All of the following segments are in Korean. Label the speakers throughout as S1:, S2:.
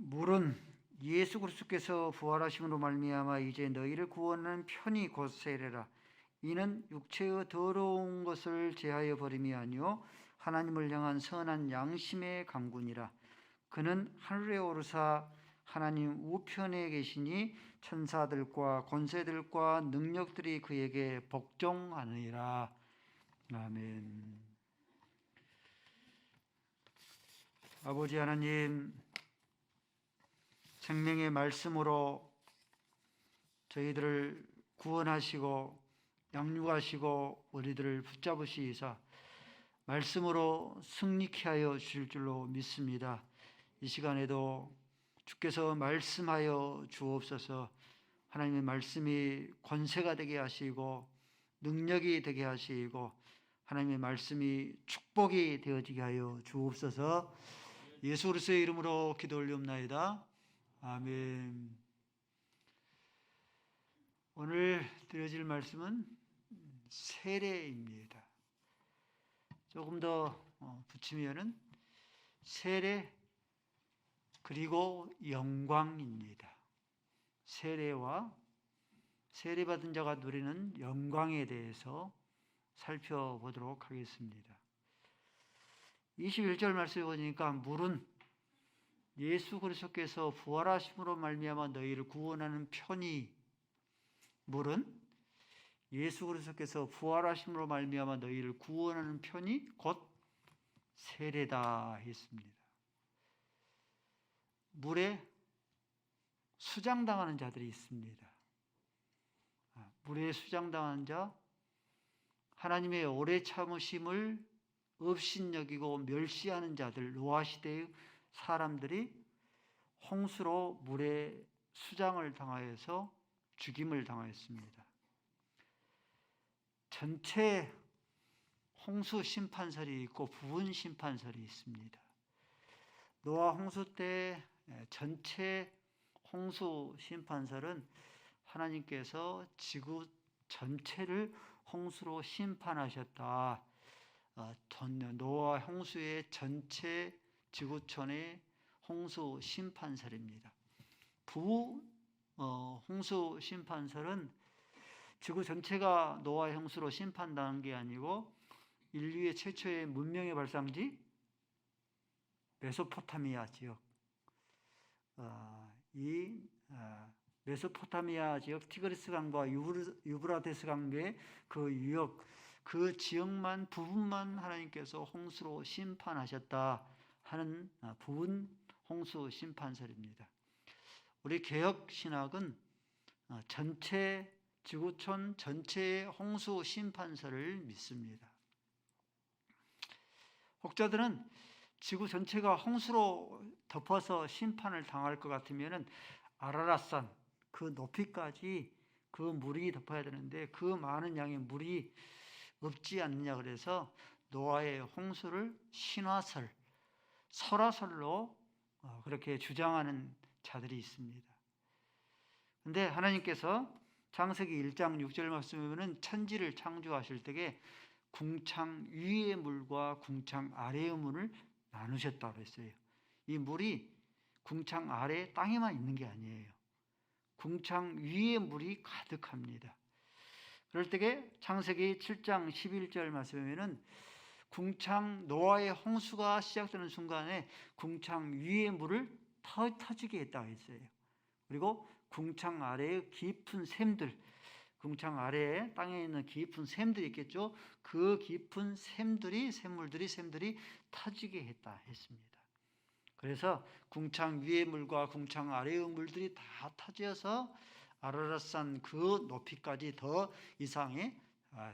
S1: 물은 예수 그리스도께서 부활하심으로 말미암아 이제 너희를 구원하는 편이 곧 세례라. 이는 육체의 더러운 것을 제하여 버림이 아니요 하나님을 향한 선한 양심의 강군이라. 그는 하늘에 오르사 하나님 우편에 계시니 천사들과 권세들과 능력들이 그에게 복종하느니라. 아멘. 아버지 하나님, 생명의 말씀으로 저희들을 구원하시고 양육하시고 우리들을 붙잡으시사 말씀으로 승리케 하여 주실 줄로 믿습니다. 이 시간에도 주께서 말씀하여 주옵소서. 하나님의 말씀이 권세가 되게 하시고 능력이 되게 하시고 하나님의 말씀이 축복이 되어지게 하여 주옵소서. 예수 그리스도의 이름으로 기도 올리옵나이다. 아멘. 오늘 드려질 말씀은 세례입니다. 조금 더 붙이면은 세례 그리고 영광입니다. 세례와 세례받은 자가 누리는 영광에 대해서 살펴보도록 하겠습니다. 21절 말씀에 보니까 물은 예수 그리스도께서 부활하심으로 말미암아 너희를 구원하는 편이, 물은 예수 그리스도께서 부활하심으로 말미암아 너희를 구원하는 편이 곧 세례다 했습니다. 물에 수장당하는 자들이 있습니다. 물에 수장당하는 자, 하나님의 오래 참으심을 업신여기고 멸시하는 자들, 노아 시대의 사람들이 홍수로 물에 수장을 당하여서 죽임을 당하였습니다. 전체 홍수 심판설이 있고 부분 심판설이 있습니다. 노아 홍수 때 전체 홍수 심판설은 하나님께서 지구 전체를 홍수로 심판하셨다. 노아 홍수의 전체 지구촌의 홍수 심판설입니다. 부 홍수 심판설은 지구 전체가 노아 홍수로 심판당한 게 아니고 인류의 최초의 문명의 발상지 메소포타미아 지역, 이 메소포타미아 지역 티그리스 강과 유브라데스 강의 그 유역, 그 지역만 부분만 하나님께서 홍수로 심판하셨다 하는 부분 홍수 심판설입니다. 우리 개혁 신학은 전체 지구촌 전체의 홍수 심판설을 믿습니다. 혹자들은 지구 전체가 홍수로 덮어서 심판을 당할 것 같으면 아라랏산 그 높이까지 그 물이 덮어야 되는데 그 많은 양의 물이 없지 않느냐 그래서 노아의 홍수를 신화설, 설화설로 그렇게 주장하는 자들이 있습니다. 그런데 하나님께서 창세기 1장 6절 말씀에 보면 천지를 창조하실 때에 궁창 위의 물과 궁창 아래의 물을 나누셨다고 했어요. 이 물이 궁창 아래 땅에만 있는 게 아니에요. 궁창 위에 물이 가득합니다. 그럴 때에 창세기 7장 11절 말씀에 보면 궁창 노아의 홍수가 시작되는 순간에 궁창 위의 물을 터지게 했다고 했어요. 그리고 궁창 아래의 깊은 샘들, 궁창 아래에 땅에 있는 깊은 샘들이 있겠죠. 그 깊은 샘들이 터지게 했다 했습니다. 그래서 궁창 위의 물과 궁창 아래의 물들이 다 터져서 아라랏산 그 높이까지 더 이상의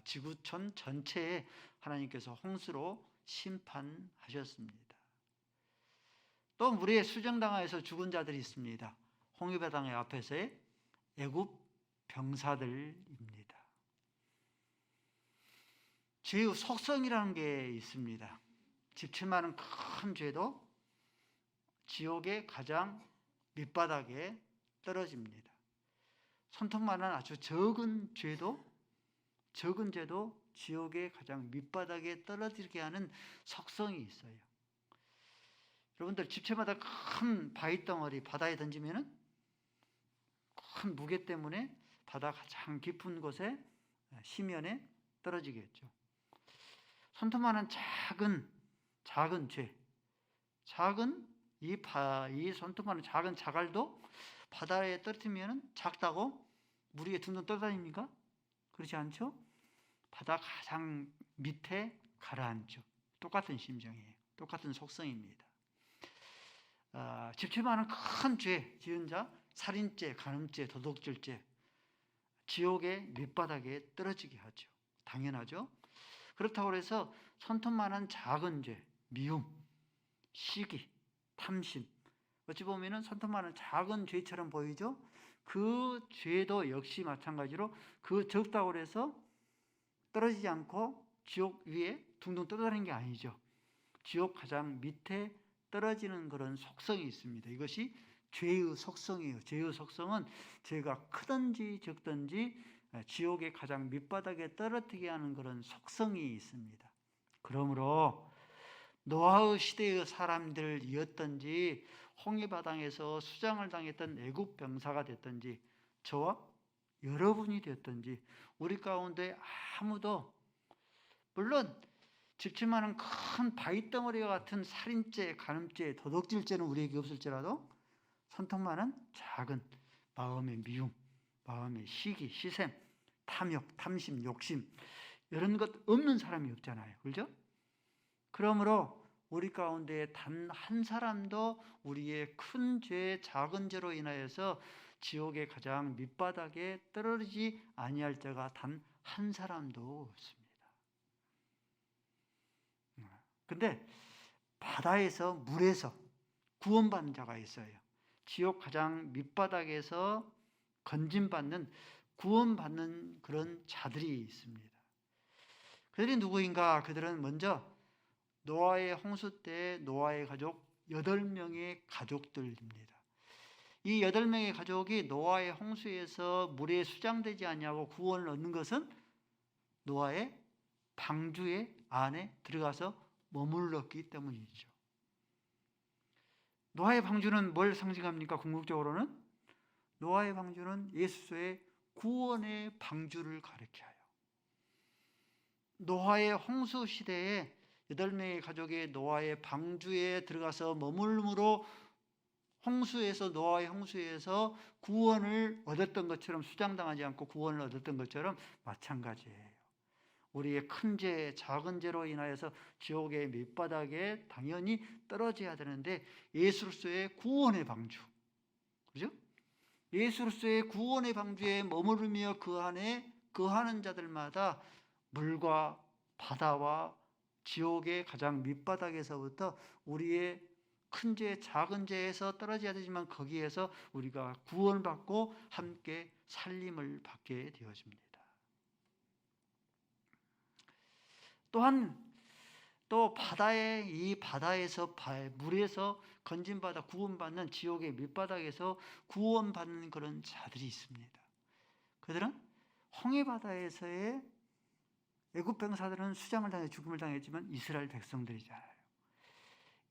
S1: 지구촌 전체에 하나님께서 홍수로 심판하셨습니다. 또 물에 수정당하여서 죽은 자들이 있습니다. 홍해바다의 앞에서의 애굽 병사들입니다. 죄의 속성이라는 게 있습니다. 집채만한 큰 죄도 지옥의 가장 밑바닥에 떨어집니다. 손톱만한 아주 적은 죄도 지옥의 가장 밑바닥에 떨어지게 하는 속성이 있어요. 여러분들 집채마다 큰 바위 덩어리 바다에 던지면은 큰 무게 때문에 바다 가장 깊은 곳에 심연에 떨어지겠죠. 손톱만한 작은 죄, 이 손톱만한 작은 자갈도 바다에 떨어뜨리면 작다고 물 위에 둥둥 떠다닙니까? 그렇지 않죠? 바다 가장 밑에 가라앉죠. 똑같은 심정이에요. 똑같은 속성입니다. 집채만한 큰 죄 지은 자, 살인죄, 간음죄, 도둑질죄, 지옥의 밑바닥에 떨어지게 하죠. 당연하죠. 그렇다고 해서 손톱만한 작은 죄, 미움, 시기, 탐심, 어찌 보면은 손톱만한 작은 죄처럼 보이죠. 그 죄도 역시 마찬가지로 그 적다고 해서 떨어지지 않고 지옥 위에 둥둥 떠다니는 게 아니죠. 지옥 가장 밑에 떨어지는 그런 속성이 있습니다. 이것이 죄의 속성이에요. 죄의 속성은 죄가 크든지 적든지 지옥의 가장 밑바닥에 떨어뜨리게 하는 그런 속성이 있습니다. 그러므로 노아의 시대의 사람들이었든지 홍해바다에서 수장을 당했던 애굽 병사가 됐든지 저와 여러분이 됐든지 우리 가운데 아무도, 물론 집채만한 큰 바위덩어리와 같은 살인죄, 간음죄, 도둑질죄는 우리에게 없을지라도 손톱만한 작은 마음의 미움, 마음의 시기, 시샘, 탐욕, 탐심, 욕심 이런 것 없는 사람이 없잖아요. 그렇죠? 그러므로 우리 가운데 단 한 사람도 우리의 큰 죄, 작은 죄로 인하여서 지옥의 가장 밑바닥에 떨어지지 아니할 자가 단 한 사람도 없습니다. 근데 바다에서, 물에서 구원받는 자가 있어요. 지옥 가장 밑바닥에서 건진받는, 구원받는 그런 자들이 있습니다. 그들이 누구인가? 그들은 먼저 노아의 홍수 때 노아의 가족 8명의 가족들입니다. 이 8명의 가족이 노아의 홍수에서 물에 수장되지 아니하고 구원을 얻는 것은 노아의 방주의 안에 들어가서 머물렀기 때문이죠. 노아의 방주는 뭘 상징합니까? 궁극적으로는 노아의 방주는 예수의 구원의 방주를 가리켜요. 노아의 홍수 시대에 8명의 가족이 노아의 방주에 들어가서 머물므로 노아의 홍수에서 구원을 얻었던 것처럼, 수장당하지 않고 구원을 얻었던 것처럼 마찬가지예요. 우리의 큰 죄, 작은 죄로 인하여서 지옥의 밑바닥에 당연히 떨어져야 되는데 예수로서의 구원의 방주, 그죠? 예수로서의 구원의 방주에 머무르며 그 안에 거하는 자들마다 물과 바다와 지옥의 가장 밑바닥에서부터 우리의 큰 죄, 작은 죄에서 떨어져야 되지만 거기에서 우리가 구원받고 함께 살림을 받게 되어집니다. 또한 또 이 바다에서, 물에서 건진받아 구원받는, 지옥의 밑바닥에서 구원받는 그런 자들이 있습니다. 그들은 홍해바다에서의 애굽 병사들은 수장을 당해 죽음을 당했지만 이스라엘 백성들이잖아요.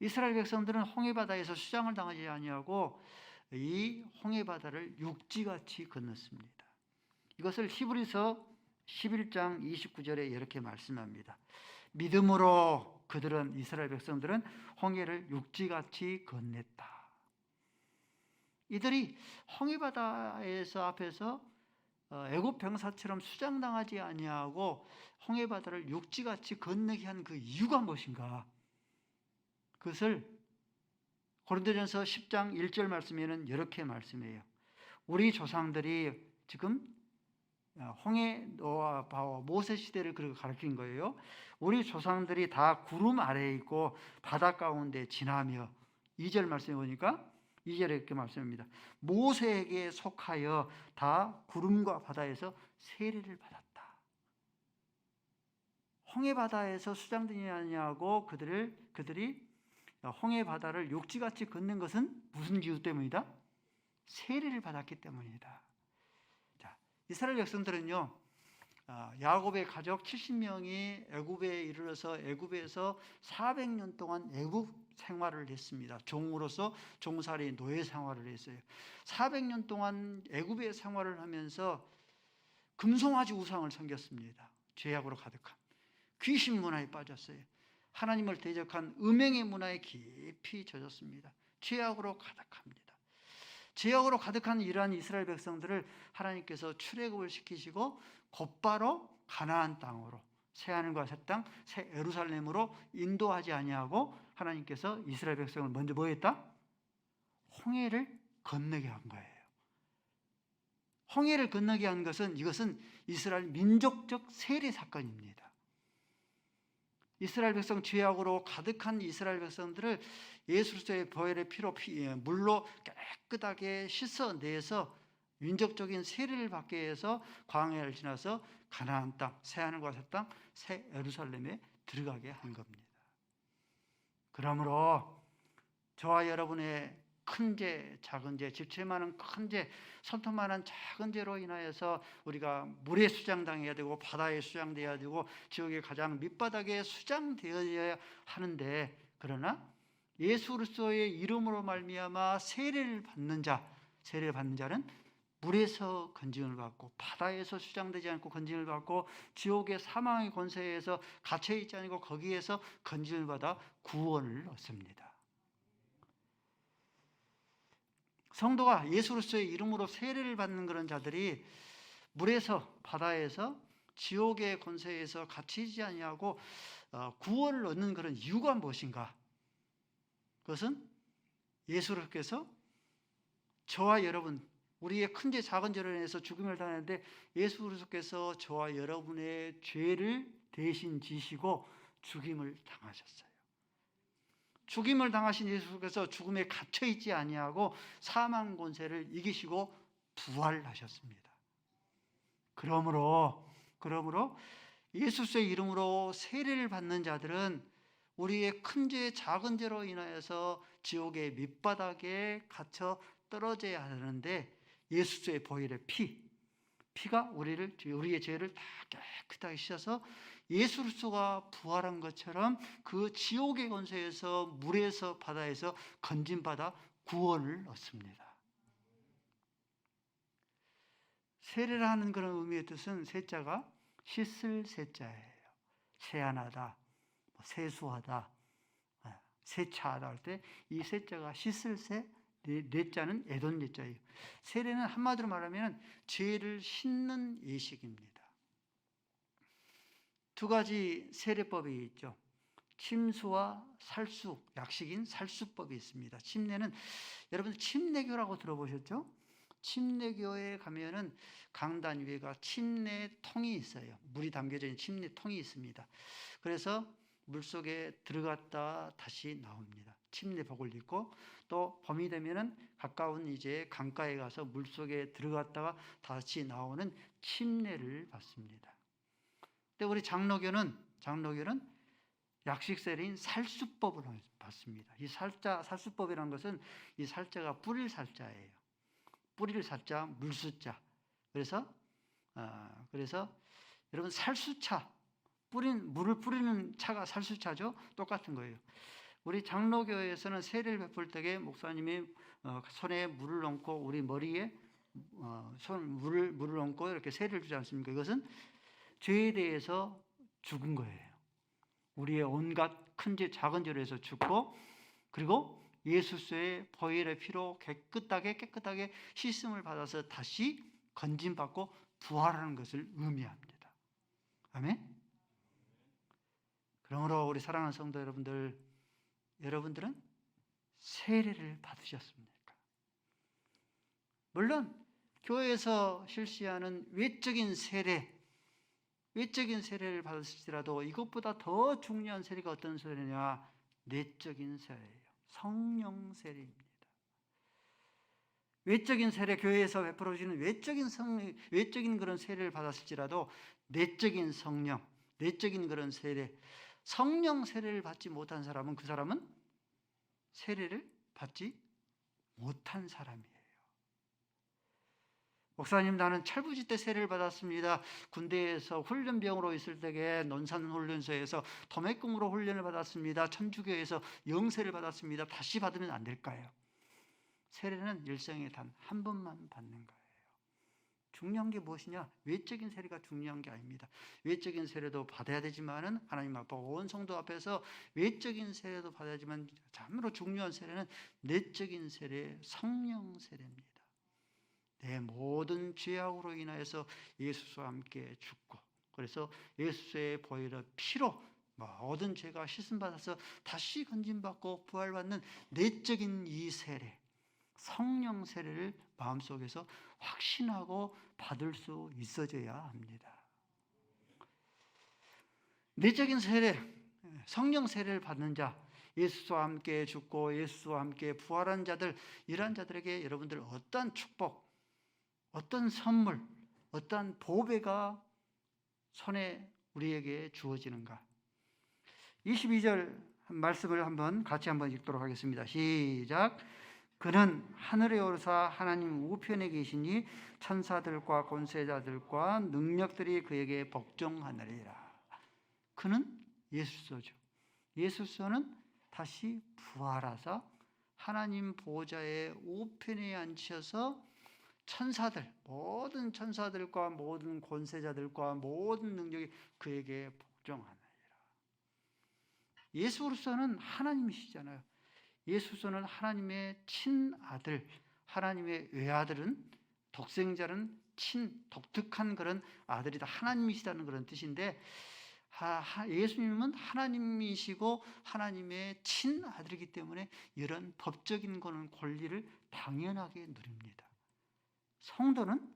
S1: 이스라엘 백성들은 홍해바다에서 수장을 당하지 아니하고 이 홍해바다를 육지같이 건넜습니다. 이것을 히브리서 11장 29절에 이렇게 말씀합니다. 믿음으로 그들은, 이스라엘 백성들은 홍해를 육지같이 건넸다. 이들이 홍해바다에서 앞에서 애굽 병사처럼 수장당하지 아니하고 홍해바다를 육지같이 건너게 한 그 이유가 무엇인가? 그것을 고린도전서 10장 1절 말씀에는 이렇게 말씀해요. 우리 조상들이, 지금 홍해, 노아, 바와 모세 시대를 그렇게 가르친 거예요. 우리 조상들이 다 구름 아래에 있고 바다 가운데 지나며, 2절 말씀해 보니까 2절에 이렇게 말씀합니다. 모세에게 속하여 다 구름과 바다에서 세례를 받았다. 홍해바다에서 수장되지 아니하고 그들이 홍해바다를 육지같이 걷는 것은 무슨 이유 때문이다? 세례를 받았기 때문이다. 자, 이스라엘 백성들은요, 야곱의 가족 70명이 애굽에 이르러서 애굽에서 400년 동안 애굽 생활을 했습니다. 종으로서 종살이 노예 생활을 했어요. 400년 동안 애굽의 생활을 하면서 금송아지 우상을 섬겼습니다. 죄악으로 가득한 귀신 문화에 빠졌어요. 하나님을 대적한 음행의 문화에 깊이 젖었습니다. 죄악으로 가득합니다. 죄악으로 가득한 이러한 이스라엘 백성들을 하나님께서 출애굽을 시키시고 곧바로 가나안 땅으로, 새하늘과 새 땅, 새 예루살렘으로 인도하지 아니하고 하나님께서 이스라엘 백성을 먼저 뭐 했다? 홍해를 건너게 한 거예요. 홍해를 건너게 한 것은, 이것은 이스라엘 민족적 세례 사건입니다. 이스라엘 백성, 죄악으로 가득한 이스라엘 백성들을 예수 그리스도의 보혈의 피로 물로 깨끗하게 씻어내서 민족적인 세례를 받게 해서 광야를 지나서 가나안 땅, 새하늘과 새 땅, 새 예루살렘에 들어가게 한 겁니다. 그러므로 저와 여러분의 큰 죄, 작은 죄, 집채만한 큰 죄, 손톱만한 작은 죄로 인하여서 우리가 물에 수장당해야 되고 바다에 수장되어야 되고 지옥의 가장 밑바닥에 수장되어야 하는데, 그러나 예수 그리스도의 이름으로 말미암아 세례를 받는 자는 물에서 건짐을 받고 바다에서 수장되지 않고 건짐을 받고 지옥의 사망의 권세에서 갇혀 있지 않고 거기에서 건짐을 받아 구원을 얻습니다. 성도가 예수 그리스도의 이름으로 세례를 받는 그런 자들이 물에서, 바다에서, 지옥의 권세에서 갇히지 아니하고 구원을 얻는 그런 이유가 무엇인가? 그것은 예수 그리스도께서 저와 여러분, 우리의 큰 죄 작은 죄로 인해서 죽음을 당하는데 예수 그리스도께서 저와 여러분의 죄를 대신 지시고 죽임을 당하셨어요. 죽임을 당하신 예수께서 죽음에 갇혀 있지 아니하고 사망 권세를 이기시고 부활하셨습니다. 그러므로 예수의 이름으로 세례를 받는 자들은 우리의 큰 죄, 작은 죄로 인하여서 지옥의 밑바닥에 갇혀 떨어져야 하는데, 예수의 보혈의 피가 우리의 죄를 다 깨끗하게 씻어서 예수 그리스도가 부활한 것처럼 그 지옥의 권세에서, 물에서, 바다에서 건짐받아 구원을 얻습니다. 세례라는 그런 의미의 뜻은 세자가 씻을 세자예요. 세안하다, 세수하다, 세차하다 할 때 이 세자가 씻을 세, 넷자는 에돈 넷자예요. 세례는 한마디로 말하면 죄를 씻는 예식입니다. 두 가지 세례법이 있죠. 침수와 살수, 약식인 살수법이 있습니다. 침례는 여러분 침례교라고 들어보셨죠? 침례교에 가면은 강단 위에가 침례통이 있어요. 물이 담겨져 있는 침례통이 있습니다. 그래서 물속에 들어갔다 다시 나옵니다. 침례복을 입고, 또 봄이 되면은 가까운 이제 강가에 가서 물속에 들어갔다가 다시 나오는 침례를 받습니다. 근데 우리 장로교는 약식 세례인 살수법을 받습니다. 이 살수법이라는 것은 이 살자가 뿌릴 살자예요. 뿌릴 살자, 물수자. 그래서 여러분 살수차, 물을 뿌리는 차가 살수차죠. 똑같은 거예요. 우리 장로교에서는 세례를 베풀 때에 목사님이 손에 물을 얹고 우리 머리에 물을 얹고 이렇게 세례를 주지 않습니까? 이것은 죄에 대해서 죽은 거예요. 우리의 온갖 큰 죄, 작은 죄로 해서 죽고, 그리고 예수의 보혈의 피로 깨끗하게 씻음을 받아서 다시 건짐받고 부활하는 것을 의미합니다. 아멘? 그러므로 우리 사랑하는 성도 여러분들은 세례를 받으셨습니까? 물론 교회에서 실시하는 외적인 세례를 받았을지라도 이것보다 더 중요한 세례가 어떤 세례냐? 내적인 세례예요. 성령 세례입니다. 외적인 세례, 교회에서 베풀어주는 외적인 그런 세례를 받았을지라도 내적인 성령, 내적인 그런 세례, 성령 세례를 받지 못한 사람은 그 사람은 세례를 받지 못한 사람이에요. 목사님, 나는 철부지 때 세례를 받았습니다. 군대에서 훈련병으로 있을 때에 논산훈련소에서 도매금으로 훈련을 받았습니다. 천주교에서 영세를 받았습니다. 다시 받으면 안 될까요? 세례는 일생에 단 한 번만 받는 거예요. 중요한 게 무엇이냐? 외적인 세례가 중요한 게 아닙니다. 외적인 세례도 받아야 되지만은 하나님 앞에 온 성도 앞에서 외적인 세례도 받아야지만 참으로 중요한 세례는 내적인 세례, 성령 세례입니다. 내 모든 죄악으로 인하여서 예수와 함께 죽고, 그래서 예수의 보혈의 피로 모든 죄가 씻음받아서 다시 건진받고 부활받는 내적인 이 세례, 성령 세례를 마음속에서 확신하고 받을 수 있어져야 합니다. 내적인 세례, 성령 세례를 받는 자, 예수와 함께 죽고 예수와 함께 부활한 자들, 이러한 자들에게 여러분들 어떠한 축복, 어떤 선물, 어떠한 보배가 손에 우리에게 주어지는가? 22절 말씀을 같이 한번 읽도록 하겠습니다. 시작. 그는 하늘에 오르사 하나님 우편에 계시니 천사들과 권세자들과 능력들이 그에게 복종하느니라. 그는 예수소죠. 예수소는 다시 부활하사 하나님 보좌의 우편에 앉으셔서 천사들, 모든 천사들과 모든 권세자들과 모든 능력이 그에게 복종하느니라. 예수로서는 하나님이시잖아요. 예수로서는 하나님의 친아들, 하나님의 외아들은, 독생자는 독특한 그런 아들이다, 하나님이시다는 그런 뜻인데, 예수님은 하나님이시고 하나님의 친아들이기 때문에 이런 법적인 권리를 당연하게 누립니다. 성도는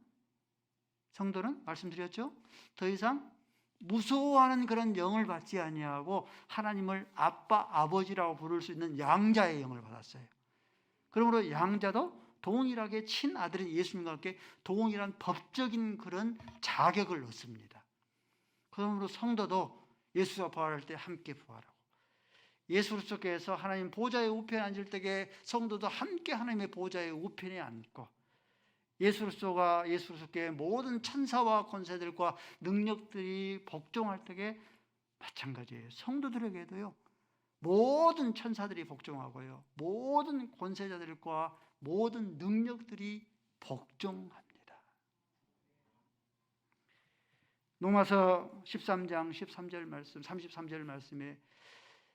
S1: 말씀드렸죠? 더 이상 무서워하는 그런 영을 받지 아니하고 하나님을 아빠, 아버지라고 부를 수 있는 양자의 영을 받았어요. 그러므로 양자도 동일하게 친아들인 예수님과 함께 동일한 법적인 그런 자격을 얻습니다. 그러므로 성도도 예수가 부활할 때 함께 부활하고, 예수 그리스도께서 하나님 보좌의 우편에 앉을 때에 성도도 함께 하나님의 보좌의 우편에 앉고, 예수 그리스도께 모든 천사와 권세들과 능력들이 복종할 때에 마찬가지예요. 성도들에게도요, 모든 천사들이 복종하고요, 모든 권세자들과 모든 능력들이 복종합니다. 로마서 13장 13절 말씀, 33절 말씀에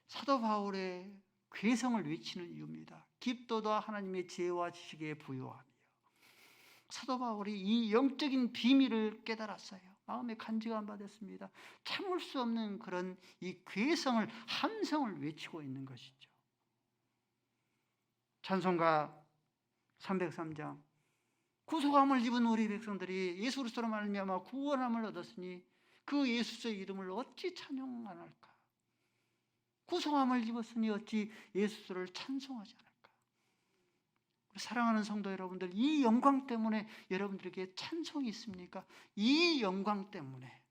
S1: 사도 바울의 괴성을 외치는 이유입니다. 깊도다 하나님의 지혜와 지식에 부요하며. 사도 바울이 이 영적인 비밀을 깨달았어요. 마음에 간직함 받았습니다. 참을 수 없는 그런 이 괴성을, 함성을 외치고 있는 것이죠. 찬송가 303장, 구속함을 입은 우리 백성들이 예수 그리스도로 말미암아 구원함을 얻었으니 그 예수의 이름을 어찌 찬송 안 할까? 구속함을 입었으니 어찌 예수를 찬송하지 않을까? 사랑하는 성도 여러분들, 이 영광 때문에 여러분들에게 찬송이 있습니까? 이 영광 때문에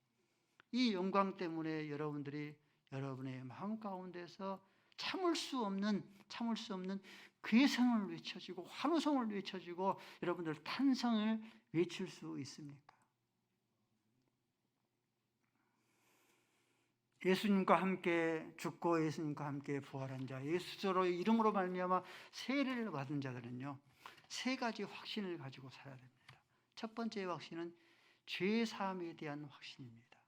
S1: 여러분들이 여러분의 마음 가운데서 참을 수 없는 괴성을 외쳐지고 환호성을 외쳐지고 여러분들 탄성을 외칠 수 있습니까? 예수님과 함께 죽고 예수님과 함께 부활한 자, 예수의 이름으로 말미암아 세례를 받은 자들은요, 세 가지 확신을 가지고 살아야 됩니다. 첫 번째 확신은 죄 사함에 대한 확신입니다.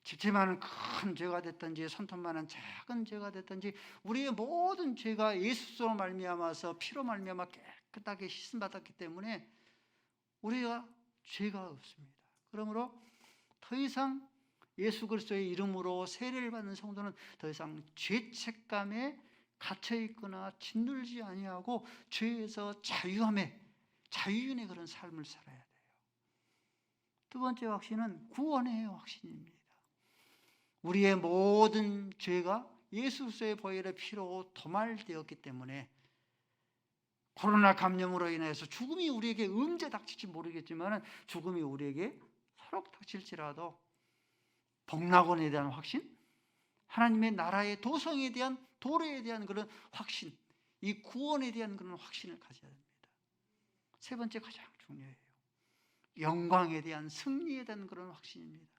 S1: 집채만은 큰 죄가 됐든지 손톱만한 작은 죄가 됐든지 우리의 모든 죄가 예수로 말미암아서 피로 말미암아 깨끗하게 씻음 받았기 때문에 우리가 죄가 없습니다. 그러므로 더 이상 예수 그리스도의 이름으로 세례를 받는 성도는 더 이상 죄책감에 갇혀 있거나 짓눌지 아니하고 죄에서 자유인의 그런 삶을 살아야 돼요. 두 번째 확신은 구원의 확신입니다. 우리의 모든 죄가 예수 그리스도의 보혈의 피로 도말되었기 때문에 코로나 감염으로 인해서 죽음이 우리에게 언제 닥칠지 모르겠지만 죽음이 우리에게 서로 닥칠지라도 복락원에 대한 확신, 하나님의 나라의 도성에 대한 도래에 대한 그런 확신, 이 구원에 대한 그런 확신을 가져야 됩니다. 세 번째 가장 중요해요. 영광에 대한, 승리에 대한 그런 확신입니다.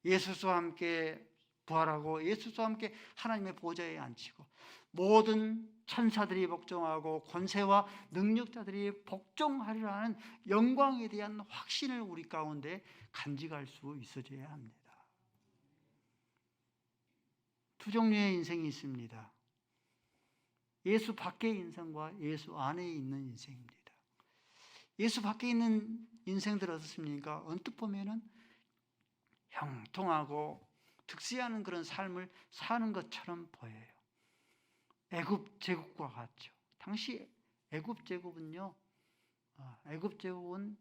S1: 예수와 함께 부활하고 예수와 함께 하나님의 보좌에 앉히고 모든 천사들이 복종하고 권세와 능력자들이 복종하리라는 영광에 대한 확신을 우리 가운데 간직할 수 있어져야 합니다. 두 종류의 인생이 있습니다. 예수 밖의 인생과 예수 안에 있는 인생입니다. 예수 밖에 있는 인생들 어떻습니까? 언뜻 보면은 형통하고 득세하는 그런 삶을 사는 것처럼 보여요. 애굽 제국과 같죠. 당시 애굽 제국은요, 애굽 제국은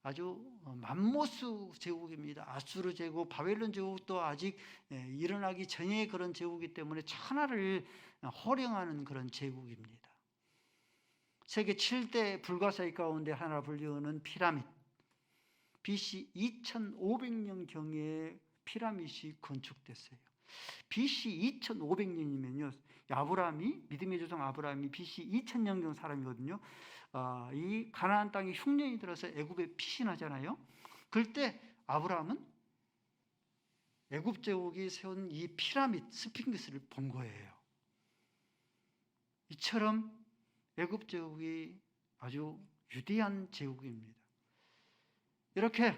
S1: 아주 맘모스 제국입니다. 아수르 제국, 바벨론 제국도 아직 일어나기 전의 그런 제국이기 때문에 천하를 호령하는 그런 제국입니다. 세계 7대 불가사의 가운데 하나 불리우는 피라미드. BC 2500년경에 피라미드이 건축됐어요. BC 2500년이면요, 아브라함이, 믿음의 조상 아브라함이 BC 2000년경 사람이거든요. 이 가나안 땅에 흉년이 들어서 애굽에 피신하잖아요. 그럴 때 아브라함은 애굽 제국이 세운 이 피라미드 스핑크스를 본 거예요. 이처럼 애굽 제국이 아주 위대한 제국입니다. 이렇게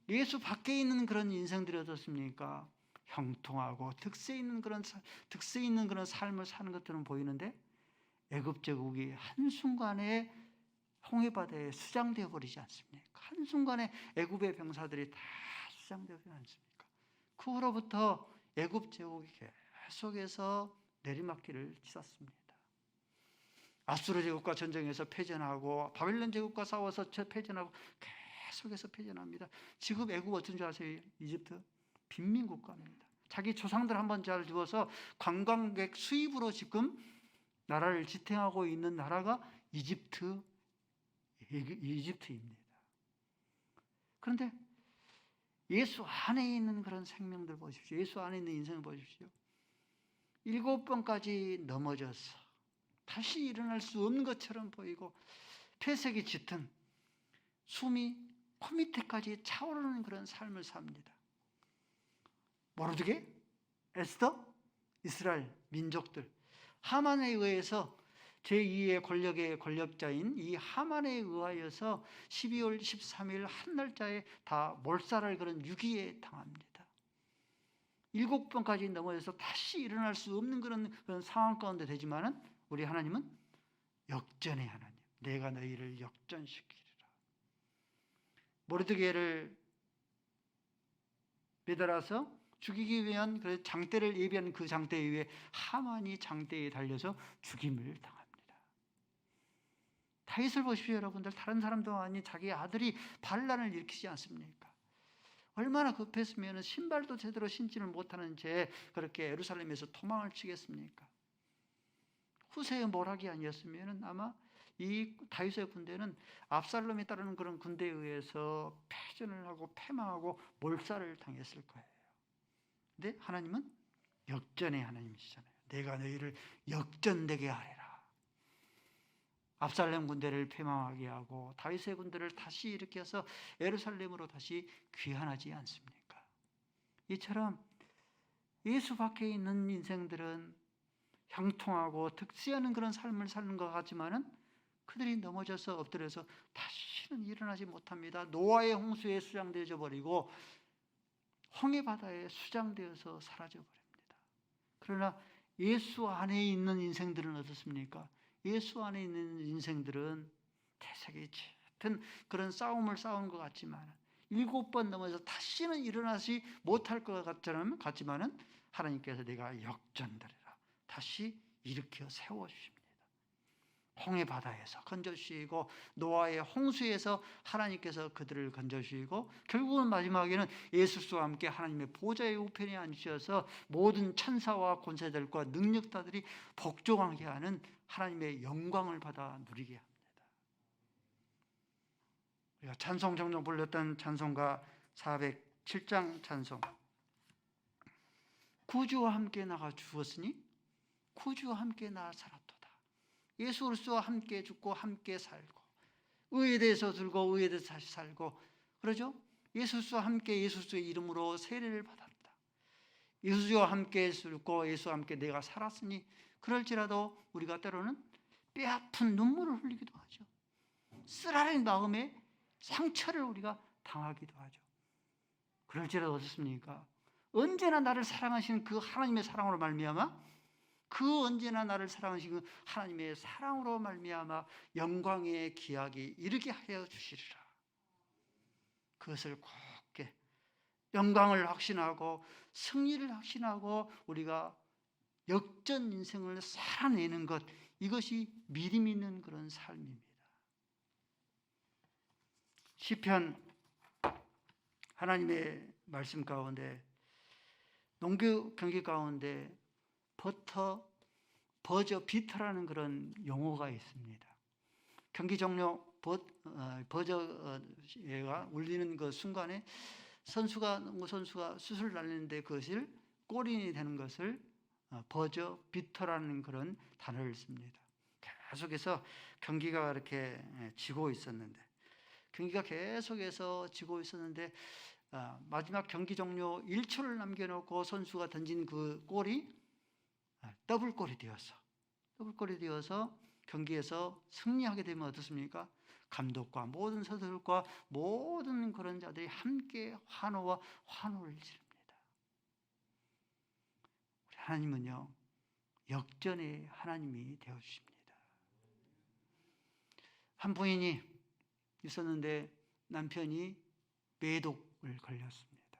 S1: 예수 밖에 있는 그런 인생들이 어떻습니까? 형통하고 득세 있는 그런 삶을 사는 것들은 보이는데 애굽 제국이 한순간에 홍해바다에 수장되어 버리지 않습니까? 한순간에 애굽의 병사들이 다 수장되어 버리지 않습니까? 그 후로부터 애굽 제국이 계속해서 내리막길을 찢었습니다. 아수르 제국과 전쟁에서 패전하고 바벨론 제국과 싸워서 패전하고 계속해서 패전합니다. 지금 애굽 어떤 줄 아세요? 이집트 빈민국가입니다. 자기 조상들 한번 잘 죽어서 관광객 수입으로 지금 나라를 지탱하고 있는 나라가 이집트입니다. 그런데 예수 안에 있는 그런 생명들 보십시오. 예수 안에 있는 인생을 보십시오. 7번까지 넘어져서 다시 일어날 수 없는 것처럼 보이고 폐색이 짙은 숨이 코밑에까지 차오르는 그런 삶을 삽니다. 모르드게, 에스더, 이스라엘 민족들, 하만에 의해서 제2의 권력의 권력자인 이 하만에 의하여서 12월 13일 한 날짜에 다 몰살할 그런 유기에 당합니다. 7번까지 넘어져서 다시 일어날 수 없는 그런 상황 가운데 되지만은 우리 하나님은 역전의 하나님, 내가 너희를 역전시키리라. 모르드게를 매달아서 죽이기 위한 그 장대를 예비한 그 장대 위에 하만이 장대에 달려서 죽임을 당합니다. 다윗을 보십시오, 여러분들. 다른 사람도 아닌 자기 아들이 반란을 일으키지 않습니까? 얼마나 급했으면 신발도 제대로 신지를 못하는 채 그렇게 예루살렘에서 도망을 치겠습니까? 후세의 모락이 아니었으면 아마 이 다윗의 군대는 압살롬에 따르는 그런 군대에 의해서 패전을 하고 패망하고 몰살을 당했을 거예요. 근데 하나님은 역전의 하나님이시잖아요. 내가 너희를 역전되게 하리라. 압살롬 군대를 패망하게 하고 다윗의 군대를 다시 일으켜서 예루살렘으로 다시 귀환하지 않습니까? 이처럼 예수 밖에 있는 인생들은 형통하고 득세하는 그런 삶을 사는 것 같지만은 그들이 넘어져서 엎드려서 다시는 일어나지 못합니다. 노아의 홍수에 수장되어 버리고 홍해 바다에 수장되어서 사라져 버립니다. 그러나 예수 안에 있는 인생들은 어떻습니까? 예수 안에 있는 인생들은 태색이 짙은 그런 싸움을 싸운 것 같지만 7번 넘어서 다시는 일어나지 못할 것 같지만은 하나님께서 내가 역전되리라 다시 일으켜 세워주십니다. 홍해 바다에서 건져주시고 노아의 홍수에서 하나님께서 그들을 건져주시고 결국은 마지막에는 예수와 함께 하나님의 보좌의 우편에 앉으셔서 모든 천사와 권세들과 능력자들이 복종하게 하는 하나님의 영광을 받아 누리게 합니다. 우리가 찬송 종종 불렀던 찬송가 407장 찬송, 구주와 함께 나가 죽었으니 구주와 함께 나 살았도다. 예수 그리스도와 함께 죽고 함께 살고 의에 대해서 들고 의에 대해서 다시 살고, 그러죠? 예수와 함께 예수의 이름으로 세례를 받았다. 예수와 함께 죽고 예수와 함께 내가 살았으니 그럴지라도 우리가 때로는 뼈아픈 눈물을 흘리기도 하죠. 쓰라린 마음에 상처를 우리가 당하기도 하죠. 그럴지라도 어떻습니까? 언제나 나를 사랑하시는 그 하나님의 사랑으로 말미암아, 그 언제나 나를 사랑하시는 그 하나님의 사랑으로 말미암아 영광의 기약이 이르게 하여 주시리라. 그것을 굳게 영광을 확신하고 승리를 확신하고 우리가 역전 인생을 살아내는 것, 이것이 믿음 있는 그런 삶입니다. 시편 하나님의 말씀 가운데 농교 경기 가운데 비터라는 그런 용어가 있습니다. 경기 종료 버저가 울리는 그 순간에 농구 선수가 슛을 날리는데 그것을 골인이 되는 것을 버저 비터라는 그런 단어를 씁니다. 계속해서 경기가 이렇게 지고 있었는데, 경기가 계속해서 지고 있었는데 마지막 경기 종료 1초를 남겨놓고 선수가 던진 그 골이 더블골이 되어서 경기에서 승리하게 되면 어떻습니까? 감독과 모든 선수들과 모든 그런 자들이 함께 환호를 지릅니다. 우리 하나님은요, 역전의 하나님이 되어주십니다. 한 부인이 있었는데 남편이 매독을 걸렸습니다.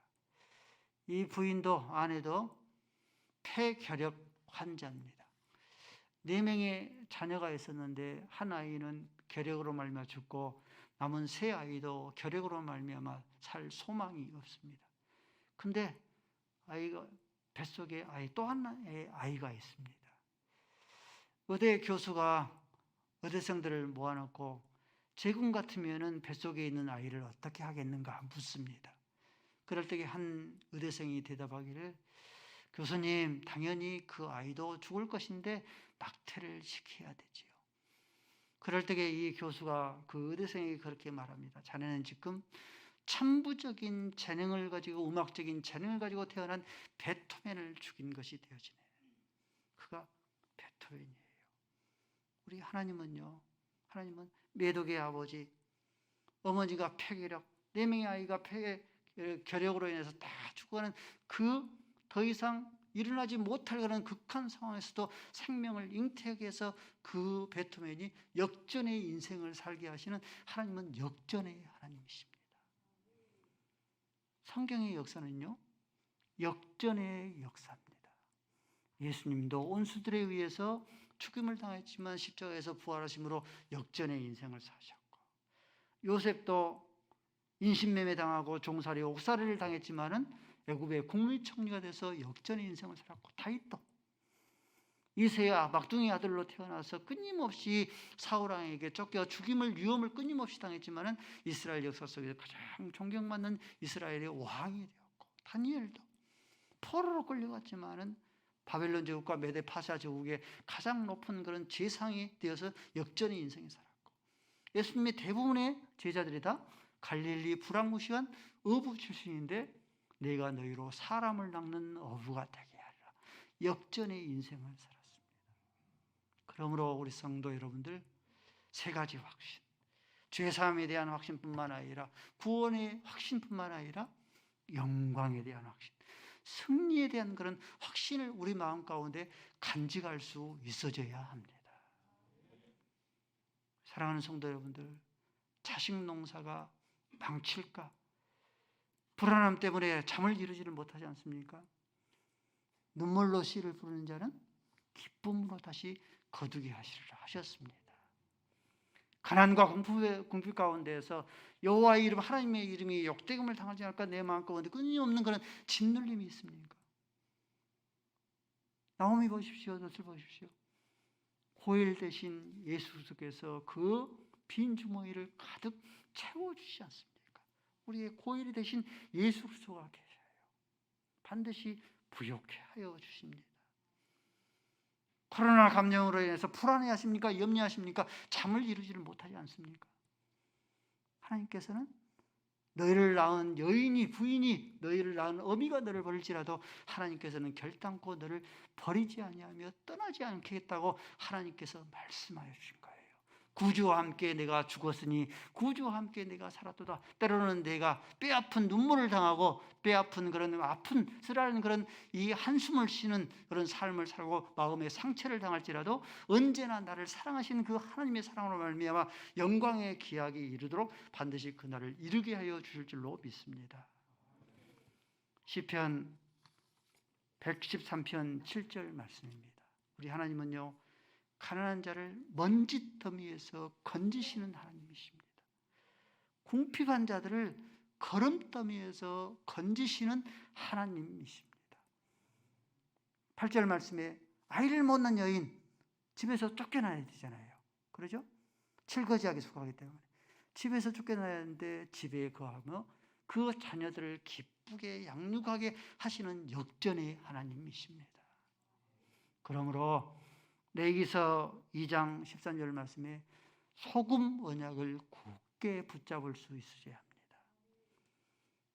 S1: 이 부인도 아내도 폐결핵 환자입니다. 4명의 자녀가 있었는데 한 아이는 결핵으로 말미암아 죽고 남은 3아이도 결핵으로 말미암아 살 소망이 없습니다. 근데 아이가 뱃속에 또 하나의 아이가 있습니다. 의대 교수가 의대생들을 모아놓고 제군 같으면은 뱃속에 있는 아이를 어떻게 하겠는가 묻습니다. 그럴 때 한 의대생이 대답하기를, 교수님, 당연히 그 아이도 죽을 것인데 낙태를 시켜야 되지요. 그럴 때에 이 교수가, 그 의대생에게 그렇게 말합니다. 자네는 지금 천부적인 재능을 가지고, 음악적인 재능을 가지고 태어난 베토벤을 죽인 것이 되어지네. 그가 베토벤이에요. 우리 하나님은 매독의 아버지, 어머니가 폐결핵, 4명의 아이가 결핵으로 인해서 다 죽어가는 그 더 이상 일어나지 못할 그런 극한 상황에서도 생명을 잉태하게 해서 그 베토벤이 역전의 인생을 살게 하시는 하나님은 역전의 하나님이십니다. 성경의 역사는요, 역전의 역사입니다. 예수님도 온수들에 의해서 죽임을 당했지만 십자가에서 부활하심으로 역전의 인생을 사셨고, 요셉도 인신매매 당하고 종살이 옥살이를 당했지만은 애굽의 국무총리가 돼서 역전의 인생을 살았고, 다윗도 이새야 막둥이 아들로 태어나서 끊임없이 사울왕에게 쫓겨 죽임을 위험을 끊임없이 당했지만은 이스라엘 역사 속에서 가장 존경받는 이스라엘의 왕이 되었고, 다니엘도 포로로 끌려갔지만은 바벨론 제국과 메데 파사 제국의 가장 높은 그런 제상이 되어서 역전의 인생을 살았고, 예수님의 대부분의 제자들이 다 갈릴리 불황무시한 어부 출신인데 내가 너희로 사람을 낚는 어부가 되게 하리라. 역전의 인생을 살았습니다. 그러므로 우리 성도 여러분들, 3가지 확신, 죄사함에 대한 확신뿐만 아니라 구원의 확신뿐만 아니라 영광에 대한 확신, 승리에 대한 그런 확신을 우리 마음 가운데 간직할 수 있어져야 합니다. 사랑하는 성도 여러분들, 자식 농사가 망칠까? 불안함 때문에 잠을 이루지를 못하지 않습니까? 눈물로 씨를 부르는 자는 기쁨으로 다시 거두게 하시리라 하셨습니다. 가난과 궁핍 가운데에서 여호와의 이름, 하나님의 이름이 역대금을 당하지 않을까 내 마음 가운데 끊임없는 그런 짓눌림이 있습니까? 나오미 보십시오. 돛을 보십시오. 고일 대신 예수 그리스도께서 그 빈 주머니를 가득 채워주시지 않습니까? 우리의 고일이 되신 예수 그리스도가 계셔요. 반드시 부욕해 하여 주십니다. 코로나 감염으로 인해서 불안해하십니까? 염려하십니까? 잠을 이루지를 못하지 않습니까? 하나님께서는 너희를 낳은 여인이 부인이 너희를 낳은 어미가 너를 버릴지라도 하나님께서는 결단코 너를 버리지 아니하며 떠나지 않겠다고 하나님께서 말씀하여 주신 거예요. 구주와 함께 내가 죽었으니 구주와 함께 내가 살았도다. 때로는 내가 뼈아픈 눈물을 당하고 뼈아픈 그런 아픈 쓰라린 그런 이 한숨을 쉬는 그런 삶을 살고 마음의 상처를 당할지라도 언제나 나를 사랑하시는 그 하나님의 사랑으로 말미암아 영광의 기약이 이르도록 반드시 그날을 이루게 하여 주실 줄로 믿습니다. 시편 113편 7절 말씀입니다. 우리 하나님은요, 가난한 자를 먼지더미에서 건지시는 하나님이십니다. 궁핍한 자들을 거름더미에서 건지시는 하나님이십니다. 8절 말씀에 아이를 못 낳은 여인, 집에서 쫓겨나야 되잖아요. 그러죠? 칠거지하게 속하기 때문에 집에서 쫓겨나야 하는데 집에 거하며 그 자녀들을 기쁘게 양육하게 하시는 역전의 하나님이십니다. 그러므로 레위기서 2장 13절 말씀에 소금 언약을 굳게 붙잡을 수 있으셔야 합니다.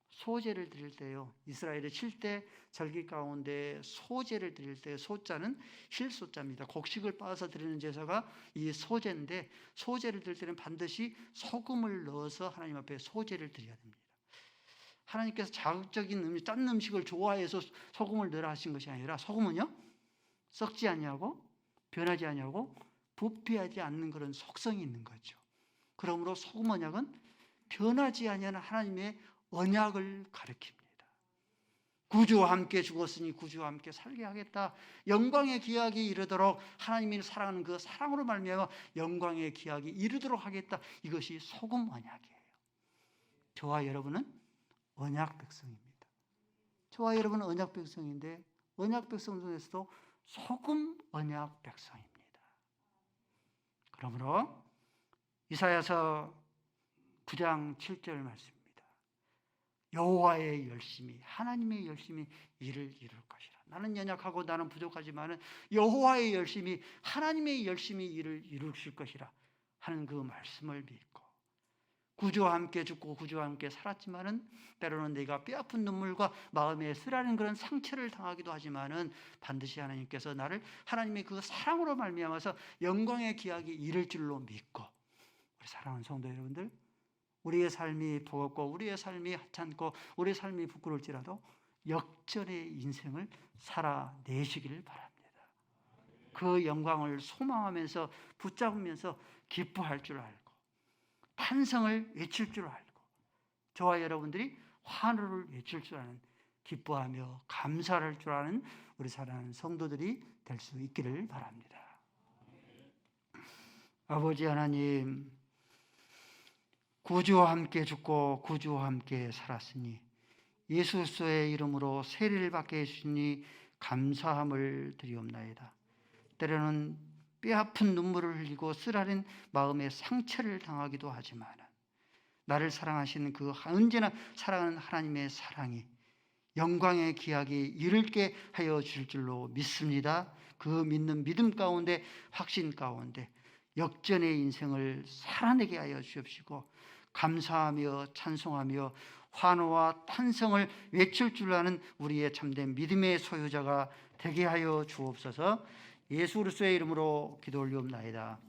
S1: 소제를 드릴 때요, 이스라엘의 7대 절기 가운데 소제를 드릴 때 소자는 힐소자입니다. 곡식을 빻아서 드리는 제사가 이 소제인데, 소제를 드릴 때는 반드시 소금을 넣어서 하나님 앞에 소제를 드려야 됩니다. 하나님께서 자극적인 음식, 짠 음식을 좋아해서 소금을 넣으라 하신 것이 아니라, 소금은요 썩지 아니하고 변하지 아니하고 부패하지 않는 그런 속성이 있는 거죠. 그러므로 소금 언약은 변하지 아니하는 하나님의 언약을 가리킵니다. 구주와 함께 죽었으니 구주와 함께 살게 하겠다. 영광의 기약이 이르도록 하나님이 사랑하는 그 사랑으로 말미암아 영광의 기약이 이르도록 하겠다. 이것이 소금 언약이에요. 저와 여러분은 언약 백성입니다. 저와 여러분은 언약 백성인데 언약 백성 중에서도 소금 언약 백성입니다. 그러므로 이사야서 9장 7절 말씀입니다. 여호와의 열심히, 하나님의 열심히 이를 이룰 것이라. 나는 연약하고 나는 부족하지만 여호와의 열심히, 하나님의 열심히 이를 이루실 것이라 하는 그 말씀을 믿고 구주와 함께 죽고 구주와 함께 살았지만은 때로는 내가 뼈아픈 눈물과 마음에 쓰라린 그런 상처를 당하기도 하지만은 반드시 하나님께서 나를 하나님의 그 사랑으로 말미암아서 영광의 기약이 이를 줄로 믿고, 우리 사랑하는 성도 여러분들, 우리의 삶이 버겁고 우리의 삶이 하찮고 우리의 삶이 부끄러울지라도 역전의 인생을 살아내시기를 바랍니다. 그 영광을 소망하면서 붙잡으면서 기뻐할 줄 알고 탄성을 외칠 줄 알고 저와 여러분들이 환호를 외칠 줄 아는, 기뻐하며 감사할 줄 아는 우리 사랑하는 성도들이 될 수 있기를 바랍니다. 아버지 하나님, 구주와 함께 죽고 구주와 함께 살았으니 예수 그리스도의 이름으로 세례를 받게 해주시니 감사함을 드리옵나이다. 때로는 뼈아픈 눈물을 흘리고 쓰라린 마음의 상처를 당하기도 하지만 나를 사랑하시는 그 언제나 사랑하는 하나님의 사랑이 영광의 기약이 이르게 하여 줄 줄로 믿습니다. 그 믿는 믿음 가운데, 확신 가운데 역전의 인생을 살아내게 하여 주옵시고 감사하며 찬송하며 환호와 탄성을 외칠 줄 아는 우리의 참된 믿음의 소유자가 되게 하여 주옵소서. 예수 그리스도의 이름으로 기도 올리옵나이다.